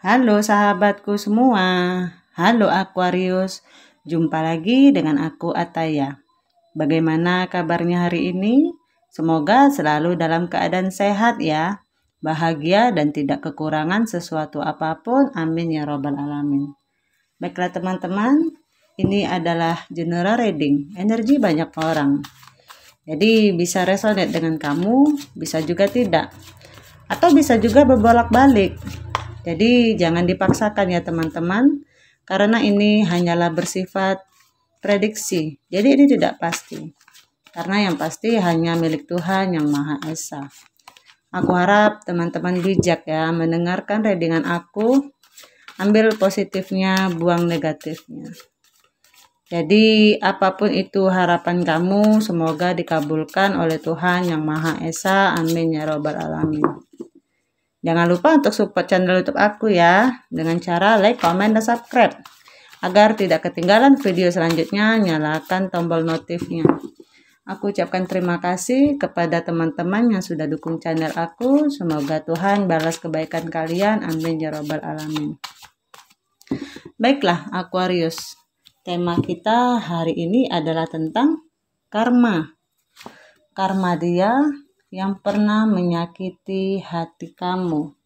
Halo sahabatku semua, halo Aquarius, jumpa lagi dengan aku Ataya. Bagaimana kabarnya hari ini? Semoga selalu dalam keadaan sehat ya, bahagia dan tidak kekurangan sesuatu apapun, amin ya robbal alamin. Baiklah teman-teman, ini adalah general reading, energi banyak orang. Jadi bisa resonate dengan kamu, bisa juga tidak. Atau bisa juga berbolak-balik. Jadi jangan dipaksakan ya teman-teman, karena ini hanyalah bersifat prediksi. Jadi ini tidak pasti. Karena yang pasti hanya milik Tuhan yang Maha Esa. Aku harap teman-teman bijak ya mendengarkan readingan aku. Ambil positifnya, buang negatifnya. Jadi apapun itu harapan kamu semoga dikabulkan oleh Tuhan yang Maha Esa. Amin ya robbal alamin. Jangan lupa untuk support channel YouTube aku ya dengan cara like, comment, dan subscribe. Agar tidak ketinggalan video selanjutnya, nyalakan tombol notifnya. Aku ucapkan terima kasih kepada teman-teman yang sudah dukung channel aku. Semoga Tuhan balas kebaikan kalian. Amin ya robbal alamin. Baiklah Aquarius, tema kita hari ini adalah tentang karma. Karma dia yang pernah menyakiti hati kamu.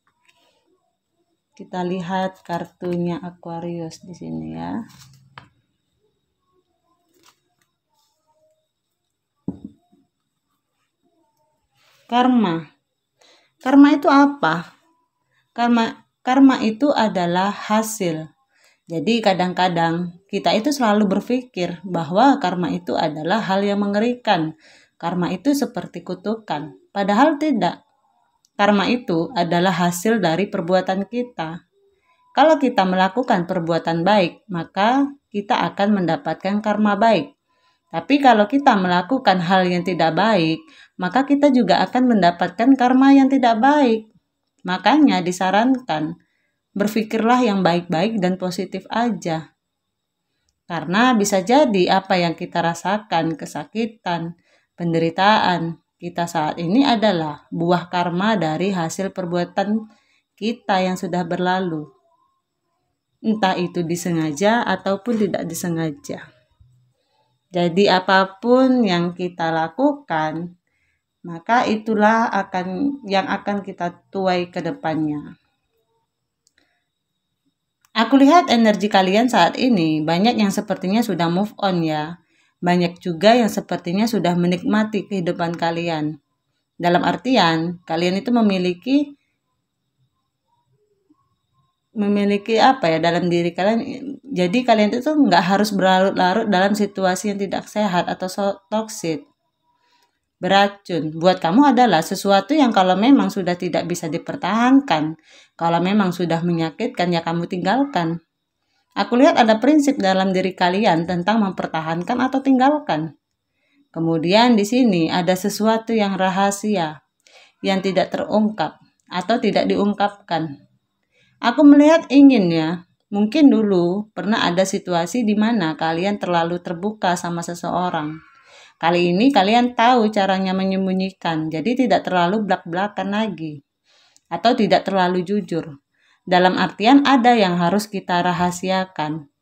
Kita lihat kartunya Aquarius di sini ya. Karma. Karma itu apa? Karma itu adalah hasil. Jadi kadang-kadang kita itu selalu berpikir bahwa karma itu adalah hal yang mengerikan. Karma itu seperti kutukan. Padahal tidak. Karma itu adalah hasil dari perbuatan kita. Kalau kita melakukan perbuatan baik, maka kita akan mendapatkan karma baik. Tapi kalau kita melakukan hal yang tidak baik, maka kita juga akan mendapatkan karma yang tidak baik. Makanya disarankan, berpikirlah yang baik-baik dan positif aja. Karena bisa jadi apa yang kita rasakan, kesakitan, penderitaan kita saat ini adalah buah karma dari hasil perbuatan kita yang sudah berlalu. Entah itu disengaja ataupun tidak disengaja. Jadi apapun yang kita lakukan, maka itulah yang akan kita tuai ke depannya. Aku lihat energi kalian saat ini banyak yang sepertinya sudah move on ya. Banyak juga yang sepertinya sudah menikmati kehidupan kalian. Dalam artian, kalian itu memiliki apa ya dalam diri kalian. Jadi kalian itu nggak harus berlarut-larut dalam situasi yang tidak sehat atau toksik, beracun. Buat kamu adalah sesuatu yang kalau memang sudah tidak bisa dipertahankan, kalau memang sudah menyakitkan ya kamu tinggalkan. Aku lihat ada prinsip dalam diri kalian tentang mempertahankan atau tinggalkan. Kemudian di sini ada sesuatu yang rahasia, yang tidak terungkap atau tidak diungkapkan. Aku melihat mungkin dulu pernah ada situasi di mana kalian terlalu terbuka sama seseorang. Kali ini kalian tahu caranya menyembunyikan, jadi tidak terlalu belak-belakan lagi. Atau tidak terlalu jujur. Dalam artian ada yang harus kita rahasiakan.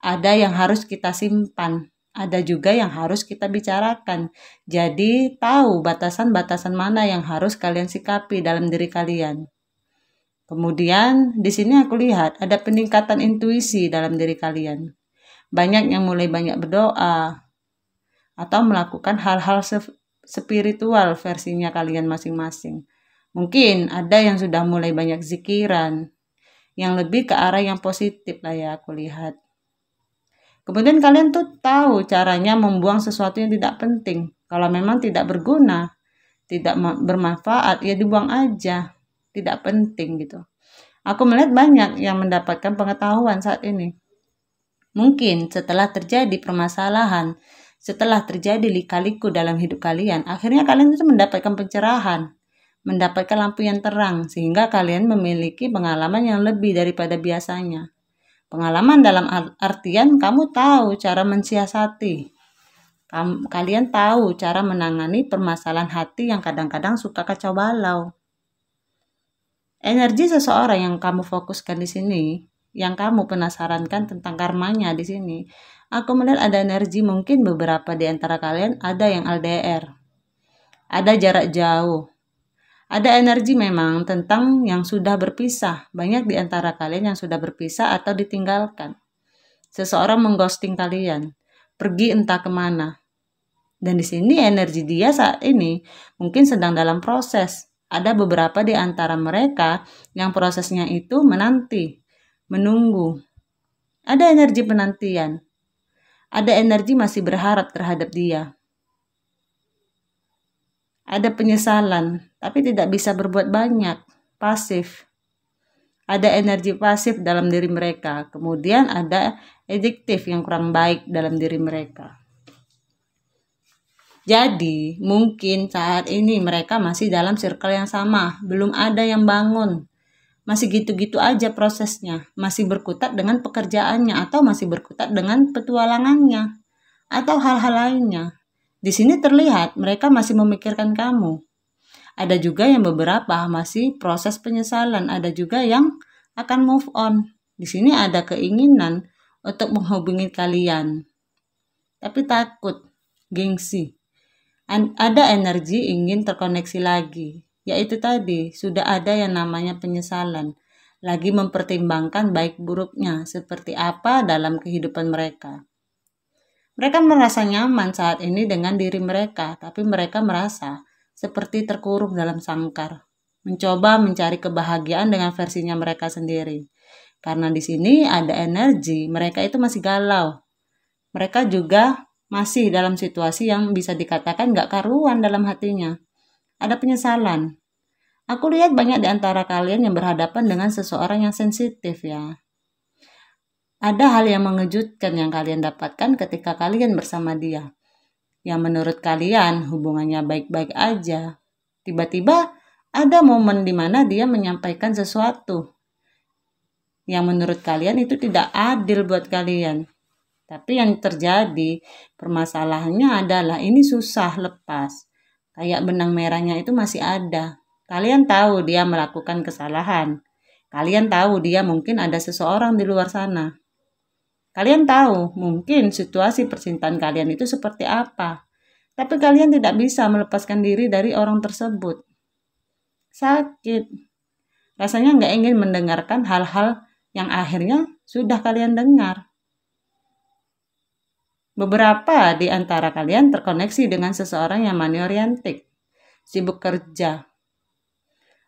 Ada yang harus kita simpan. Ada juga yang harus kita bicarakan. Jadi tahu batasan-batasan mana yang harus kalian sikapi dalam diri kalian. Kemudian di sini aku lihat ada peningkatan intuisi dalam diri kalian. Banyak yang mulai banyak berdoa atau melakukan hal-hal spiritual versinya kalian masing-masing. Mungkin ada yang sudah mulai banyak zikiran, yang lebih ke arah yang positif lah ya aku lihat. Kemudian kalian tuh tahu caranya membuang sesuatu yang tidak penting. Kalau memang tidak berguna, tidak bermanfaat, ya dibuang aja. Tidak penting gitu. Aku melihat banyak yang mendapatkan pengetahuan saat ini. Mungkin setelah terjadi permasalahan, setelah terjadi lika-liku dalam hidup kalian, akhirnya kalian itu mendapatkan pencerahan, mendapatkan lampu yang terang, sehingga kalian memiliki pengalaman yang lebih daripada biasanya. Pengalaman dalam artian kamu tahu cara mensiasati. Kalian tahu cara menangani permasalahan hati yang kadang-kadang suka kacau balau. Energi seseorang yang kamu fokuskan di sini, yang kamu penasarankan tentang karmanya di sini, aku melihat ada energi mungkin beberapa di antara kalian ada yang LDR, ada jarak jauh, ada energi memang tentang yang sudah berpisah. Banyak di antara kalian yang sudah berpisah atau ditinggalkan. Seseorang mengghosting kalian, pergi entah kemana. Dan di sini energi dia saat ini mungkin sedang dalam proses. Ada beberapa di antara mereka yang prosesnya itu menanti, menunggu. Ada energi penantian. Ada energi masih berharap terhadap dia. Ada penyesalan, tapi tidak bisa berbuat banyak, pasif. Ada energi pasif dalam diri mereka. Kemudian ada adiktif yang kurang baik dalam diri mereka. Jadi, mungkin saat ini mereka masih dalam circle yang sama, belum ada yang bangun. Masih gitu-gitu aja prosesnya, masih berkutat dengan pekerjaannya atau masih berkutat dengan petualangannya atau hal-hal lainnya. Di sini terlihat mereka masih memikirkan kamu. Ada juga yang beberapa masih proses penyesalan, ada juga yang akan move on. Di sini ada keinginan untuk menghubungi kalian, tapi takut, gengsi. Ada energi ingin terkoneksi lagi, yaitu tadi sudah ada yang namanya penyesalan, lagi mempertimbangkan baik buruknya seperti apa dalam kehidupan mereka. Mereka merasa nyaman saat ini dengan diri mereka, tapi mereka merasa seperti terkurung dalam sangkar, mencoba mencari kebahagiaan dengan versinya mereka sendiri. Karena di sini ada energi, mereka itu masih galau. Mereka juga masih dalam situasi yang bisa dikatakan gak karuan dalam hatinya. Ada penyesalan. Aku lihat banyak di antara kalian yang berhadapan dengan seseorang yang sensitif ya. Ada hal yang mengejutkan yang kalian dapatkan ketika kalian bersama dia. Yang menurut kalian hubungannya baik-baik aja. Tiba-tiba ada momen di mana dia menyampaikan sesuatu yang menurut kalian itu tidak adil buat kalian. Tapi yang terjadi permasalahannya adalah ini susah lepas. Kayak benang merahnya itu masih ada. Kalian tahu dia melakukan kesalahan. Kalian tahu dia mungkin ada seseorang di luar sana. Kalian tahu mungkin situasi percintaan kalian itu seperti apa. Tapi kalian tidak bisa melepaskan diri dari orang tersebut. Sakit. Rasanya nggak ingin mendengarkan hal-hal yang akhirnya sudah kalian dengar. Beberapa di antara kalian terkoneksi dengan seseorang yang money oriented, sibuk kerja,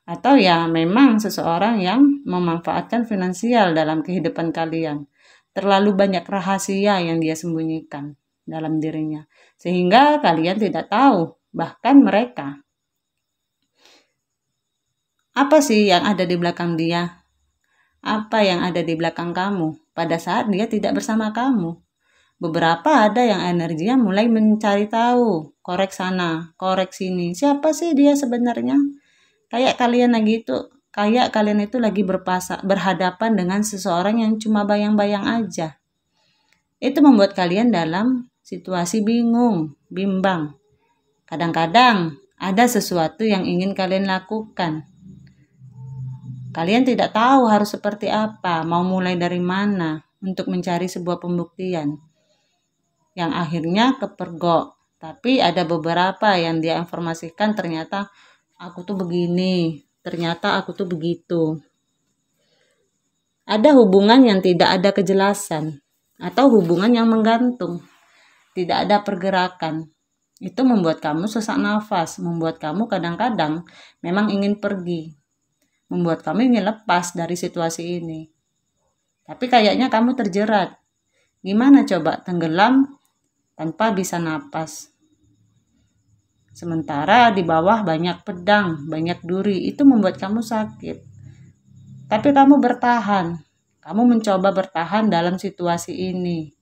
atau ya memang seseorang yang memanfaatkan finansial dalam kehidupan kalian. Terlalu banyak rahasia yang dia sembunyikan dalam dirinya, sehingga kalian tidak tahu, bahkan mereka. Apa sih yang ada di belakang dia? Apa yang ada di belakang kamu pada saat dia tidak bersama kamu? Beberapa ada yang energinya mulai mencari tahu, korek sana, korek sini. Siapa sih dia sebenarnya? Kayak kalian itu lagi berhadapan dengan seseorang yang cuma bayang-bayang aja. Itu membuat kalian dalam situasi bingung, bimbang. Kadang-kadang ada sesuatu yang ingin kalian lakukan. Kalian tidak tahu harus seperti apa, mau mulai dari mana untuk mencari sebuah pembuktian. Yang akhirnya kepergok. Tapi ada beberapa yang dia informasikan ternyata aku tuh begini, ternyata aku tuh begitu. Ada hubungan yang tidak ada kejelasan atau hubungan yang menggantung. Tidak ada pergerakan. Itu membuat kamu sesak nafas, membuat kamu kadang-kadang memang ingin pergi. Membuat kamu ingin lepas dari situasi ini. Tapi kayaknya kamu terjerat. Gimana coba tenggelam tanpa bisa napas. Sementara di bawah banyak pedang, banyak duri, itu membuat kamu sakit. Tapi kamu bertahan. Kamu mencoba bertahan dalam situasi ini.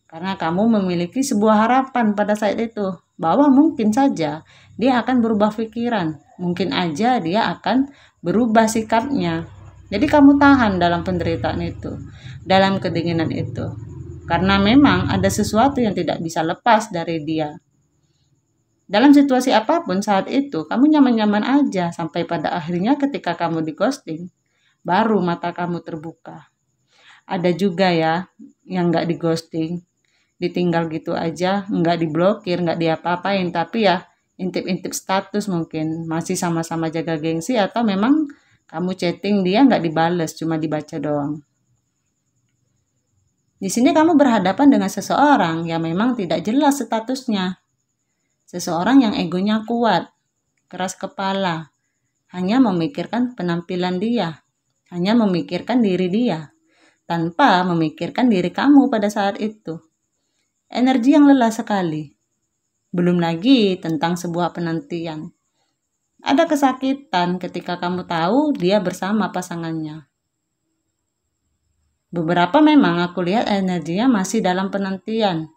Karena kamu memiliki sebuah harapan pada saat itu. Bahwa mungkin saja dia akan berubah pikiran. Mungkin aja dia akan berubah sikapnya. Jadi kamu tahan dalam penderitaan itu. Dalam kedinginan itu. Karena memang ada sesuatu yang tidak bisa lepas dari dia. Dalam situasi apapun saat itu, kamu nyaman-nyaman aja sampai pada akhirnya ketika kamu di ghosting, baru mata kamu terbuka. Ada juga ya yang nggak di ghosting, ditinggal gitu aja, nggak diblokir, nggak diapa-apain, tapi ya intip-intip status mungkin masih sama-sama jaga gengsi, atau memang kamu chatting dia nggak dibales, cuma dibaca doang. Di sini kamu berhadapan dengan seseorang yang memang tidak jelas statusnya. Seseorang yang egonya kuat, keras kepala, hanya memikirkan penampilan dia, hanya memikirkan diri dia, tanpa memikirkan diri kamu pada saat itu. Energi yang lelah sekali. Belum lagi tentang sebuah penantian. Ada kesakitan ketika kamu tahu dia bersama pasangannya. Beberapa memang aku lihat energinya masih dalam penantian.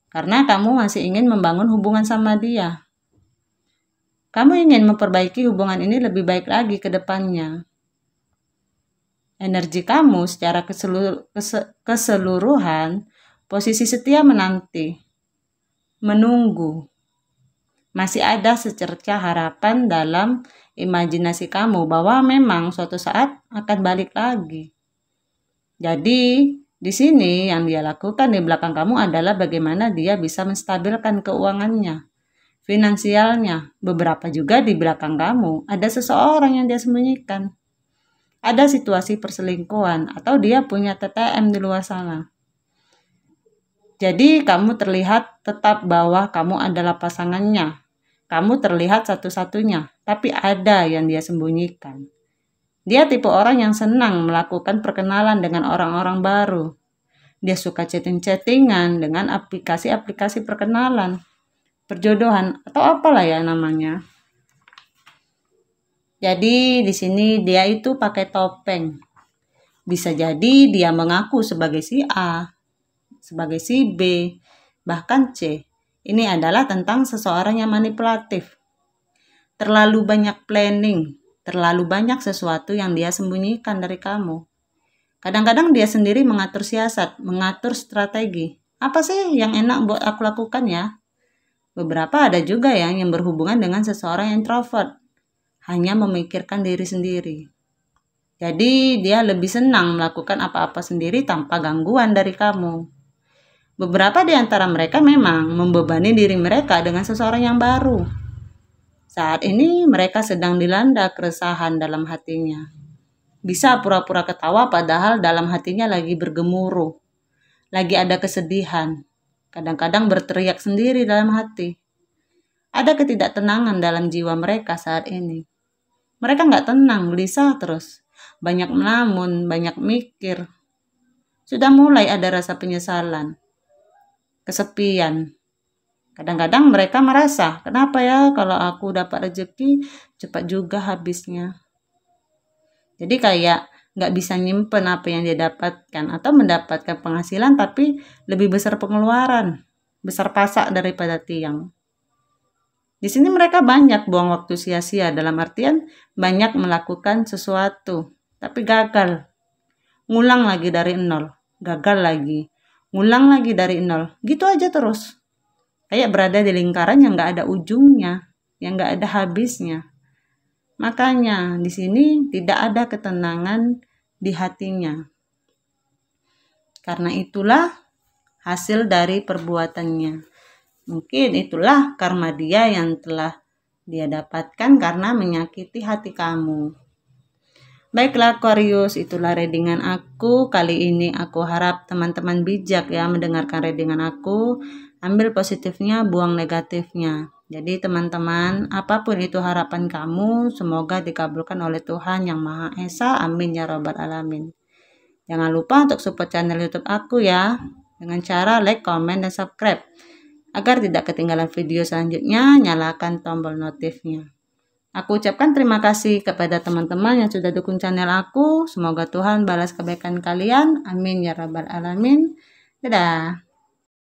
Karena kamu masih ingin membangun hubungan sama dia. Kamu ingin memperbaiki hubungan ini lebih baik lagi ke depannya. Energi kamu secara keseluruhan, posisi setia menanti, menunggu. Masih ada secerca harapan dalam imajinasi kamu bahwa memang suatu saat akan balik lagi. Jadi, di sini yang dia lakukan di belakang kamu adalah bagaimana dia bisa menstabilkan keuangannya, finansialnya. Beberapa juga di belakang kamu ada seseorang yang dia sembunyikan. Ada situasi perselingkuhan atau dia punya TTM di luar sana. Jadi kamu terlihat tetap bahwa kamu adalah pasangannya. Kamu terlihat satu-satunya, tapi ada yang dia sembunyikan. Dia tipe orang yang senang melakukan perkenalan dengan orang-orang baru. Dia suka chatting-chattingan dengan aplikasi-aplikasi perkenalan, perjodohan, atau apalah ya namanya. Jadi di sini dia itu pakai topeng. Bisa jadi dia mengaku sebagai si A, sebagai si B, bahkan C. Ini adalah tentang seseorang yang manipulatif. Terlalu banyak planning, terlalu banyak sesuatu yang dia sembunyikan dari kamu. Kadang-kadang dia sendiri mengatur siasat, mengatur strategi. Apa sih yang enak buat aku lakukan ya? Beberapa ada juga yang berhubungan dengan seseorang yang introvert. Hanya memikirkan diri sendiri. Jadi dia lebih senang melakukan apa-apa sendiri tanpa gangguan dari kamu. Beberapa di antara mereka memang membebani diri mereka dengan seseorang yang baru. Saat ini mereka sedang dilanda keresahan dalam hatinya. Bisa pura-pura ketawa padahal dalam hatinya lagi bergemuruh. Lagi ada kesedihan. Kadang-kadang berteriak sendiri dalam hati. Ada ketidaktenangan dalam jiwa mereka saat ini. Mereka nggak tenang, gelisah terus. Banyak melamun, banyak mikir. Sudah mulai ada rasa penyesalan. Kesepian. Kadang-kadang mereka merasa, kenapa ya kalau aku dapat rezeki cepat juga habisnya. Jadi kayak nggak bisa nyimpen apa yang dia dapatkan atau mendapatkan penghasilan tapi lebih besar pengeluaran, besar pasak daripada tiang. Di sini mereka banyak buang waktu sia-sia, dalam artian banyak melakukan sesuatu tapi gagal. Ngulang lagi dari nol, gagal lagi, ngulang lagi dari nol, gitu aja terus. Kayak berada di lingkaran yang nggak ada ujungnya, yang nggak ada habisnya. Makanya di sini tidak ada ketenangan di hatinya. Karena itulah hasil dari perbuatannya. Mungkin itulah karma dia yang telah dia dapatkan karena menyakiti hati kamu. Baiklah Aquarius, itulah readingan aku. Kali ini aku harap teman-teman bijak ya mendengarkan readingan aku. Ambil positifnya, buang negatifnya. Jadi teman-teman, apapun itu harapan kamu, semoga dikabulkan oleh Tuhan Yang Maha Esa. Amin ya Rabbal Alamin. Jangan lupa untuk support channel YouTube aku ya, dengan cara like, comment, dan subscribe. Agar tidak ketinggalan video selanjutnya, nyalakan tombol notifnya. Aku ucapkan terima kasih kepada teman-teman yang sudah dukung channel aku. Semoga Tuhan balas kebaikan kalian. Amin ya Rabbal Alamin. Dadah.